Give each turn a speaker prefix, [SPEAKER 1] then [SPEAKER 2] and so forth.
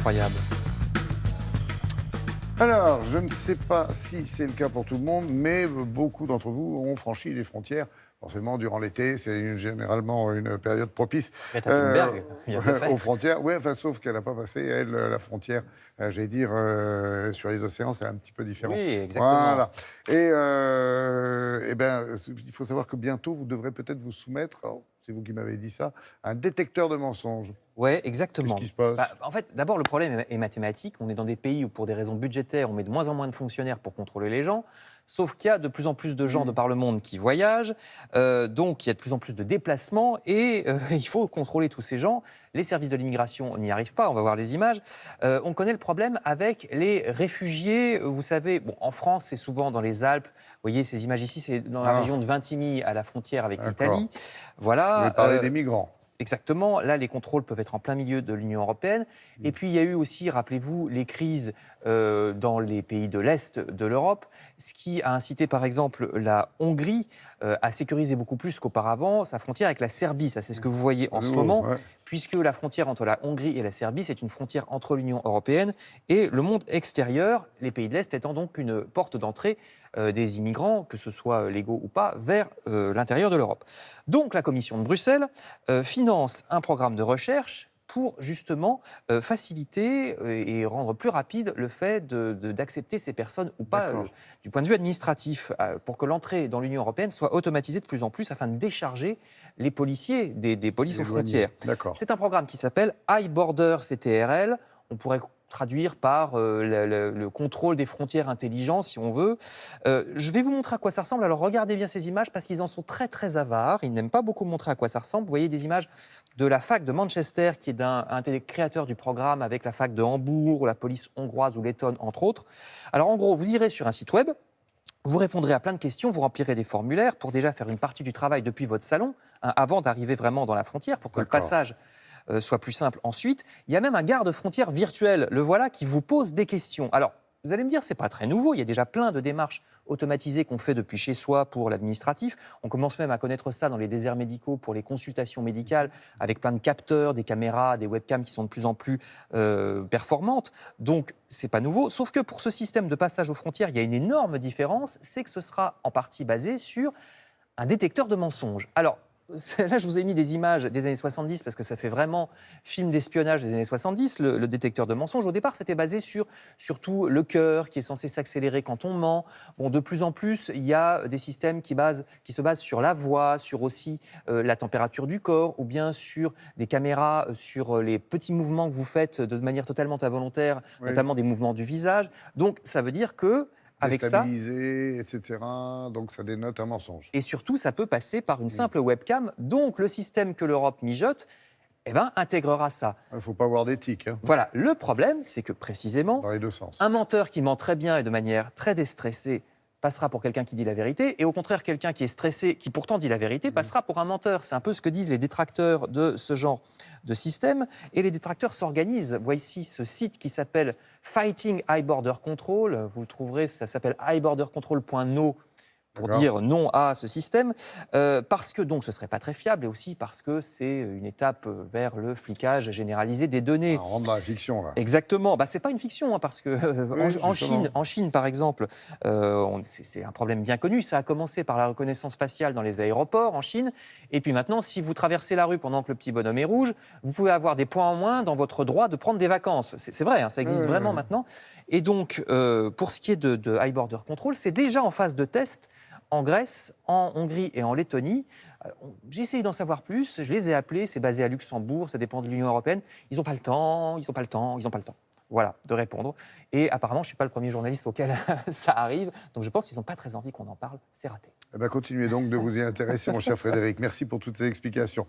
[SPEAKER 1] incroyable.
[SPEAKER 2] Alors, je ne sais pas si c'est le cas pour tout le monde, mais beaucoup d'entre vous ont franchi les frontières. Forcément, durant l'été, c'est généralement une période propice
[SPEAKER 1] Greta Thunberg, il a bien fait.
[SPEAKER 2] aux frontières. Oui, enfin, sauf qu'elle n'a pas passé, elle, la frontière, j'allais dire, sur les océans, c'est un petit peu différent.
[SPEAKER 1] Oui, exactement.
[SPEAKER 2] Voilà. Et ben, il faut savoir que bientôt, vous devrez peut-être vous soumettre, alors, c'est vous qui m'avez dit ça, à un détecteur de mensonges.
[SPEAKER 1] Oui, exactement.
[SPEAKER 2] Qu'est-ce qui se passe?
[SPEAKER 1] En fait, d'abord, le problème est mathématique. On est dans des pays où, pour des raisons budgétaires, on met de moins en moins de fonctionnaires pour contrôler les gens. Sauf qu'il y a de plus en plus de gens de par le monde qui voyagent. Donc, il y a de plus en plus de déplacements. Et il faut contrôler tous ces gens. Les services de l'immigration n'y arrivent pas. On va voir les images. On connaît le problème avec les réfugiés. Vous savez, bon, en France, c'est souvent dans les Alpes. Vous voyez ces images ici, c'est dans la région de Vintimille, à la frontière avec l'Italie. Voilà.
[SPEAKER 2] Vous voulez parler des migrants?
[SPEAKER 1] Exactement. Là, les contrôles peuvent être en plein milieu de l'Union européenne. Et puis, il y a eu aussi, rappelez-vous, les crises dans les pays de l'Est de l'Europe, ce qui a incité, par exemple, la Hongrie à sécuriser beaucoup plus qu'auparavant sa frontière avec la Serbie. Ça, c'est ce que vous voyez en ce moment, puisque la frontière entre la Hongrie et la Serbie, c'est une frontière entre l'Union européenne et le monde extérieur, les pays de l'Est étant donc une porte d'entrée des immigrants, que ce soit légaux ou pas, vers l'intérieur de l'Europe. Donc la Commission de Bruxelles finance un programme de recherche pour justement faciliter et rendre plus rapide le fait d'accepter ces personnes ou pas du point de vue administratif, pour que l'entrée dans l'Union européenne soit automatisée de plus en plus afin de décharger les policiers des polices aux frontières. C'est un programme qui s'appelle iBorder CTRL. On pourrait traduire par le contrôle des frontières intelligents, si on veut. Je vais vous montrer à quoi ça ressemble. Alors, regardez bien ces images, parce qu'ils en sont très, très avares. Ils n'aiment pas beaucoup montrer à quoi ça ressemble. Vous voyez des images de la fac de Manchester, qui est un des créateurs du programme, avec la fac de Hambourg, la police hongroise ou lettonne, entre autres. Alors, en gros, vous irez sur un site web, vous répondrez à plein de questions, vous remplirez des formulaires pour déjà faire une partie du travail depuis votre salon, avant d'arriver vraiment dans la frontière, pour que le passage soit plus simple ensuite. Il y a même un garde-frontière virtuel, le voilà, qui vous pose des questions. Alors, vous allez me dire, c'est pas très nouveau, il y a déjà plein de démarches automatisées qu'on fait depuis chez soi pour l'administratif. On commence même à connaître ça dans les déserts médicaux pour les consultations médicales, avec plein de capteurs, des caméras, des webcams qui sont de plus en plus performantes. Donc, c'est pas nouveau, sauf que pour ce système de passage aux frontières, il y a une énorme différence, c'est que ce sera en partie basé sur un détecteur de mensonges. Alors, là, je vous ai mis des images des années 70 parce que ça fait vraiment film d'espionnage des années 70, le détecteur de mensonges. Au départ, c'était basé sur surtout le cœur qui est censé s'accélérer quand on ment. Bon, de plus en plus, il y a des systèmes qui se basent sur la voix, sur aussi la température du corps, ou bien sur des caméras, sur les petits mouvements que vous faites de manière totalement involontaire, notamment des mouvements du visage. Donc, ça veut dire que avec ça,
[SPEAKER 2] etc. Donc ça dénote un mensonge.
[SPEAKER 1] Et surtout, ça peut passer par une simple webcam. Donc le système que l'Europe mijote, intégrera ça.
[SPEAKER 2] Il ne faut pas avoir d'éthique.
[SPEAKER 1] Voilà. Le problème, c'est que précisément,
[SPEAKER 2] dans les deux sens.
[SPEAKER 1] Un menteur qui ment très bien et de manière très déstressée passera pour quelqu'un qui dit la vérité, et au contraire, quelqu'un qui est stressé, qui pourtant dit la vérité, passera pour un menteur. C'est un peu ce que disent les détracteurs de ce genre de système, et les détracteurs s'organisent. Voici ce site qui s'appelle Fighting iBorder Control, vous le trouverez, ça s'appelle ibordercontrol.no, pour dire non à ce système, parce que donc ce ne serait pas très fiable, et aussi parce que c'est une étape vers le flicage généralisé des données.
[SPEAKER 2] On rentre dans la fiction, là.
[SPEAKER 1] Exactement. Ce n'est pas une fiction, parce que en Chine, par exemple, c'est un problème bien connu. Ça a commencé par la reconnaissance faciale dans les aéroports en Chine, et puis maintenant, si vous traversez la rue pendant que le petit bonhomme est rouge, vous pouvez avoir des points en moins dans votre droit de prendre des vacances. C'est vrai, ça existe vraiment maintenant. Et donc, pour ce qui est de iBorder Control, c'est déjà en phase de test en Grèce, en Hongrie et en Lettonie. J'ai essayé d'en savoir plus, je les ai appelés, c'est basé à Luxembourg, ça dépend de l'Union européenne. Ils n'ont pas le temps, voilà, de répondre. Et apparemment, je ne suis pas le premier journaliste auquel ça arrive, donc je pense qu'ils n'ont pas très envie qu'on en parle, c'est raté.
[SPEAKER 2] Continuez donc de vous y intéresser, mon cher Frédéric. Merci pour toutes ces explications.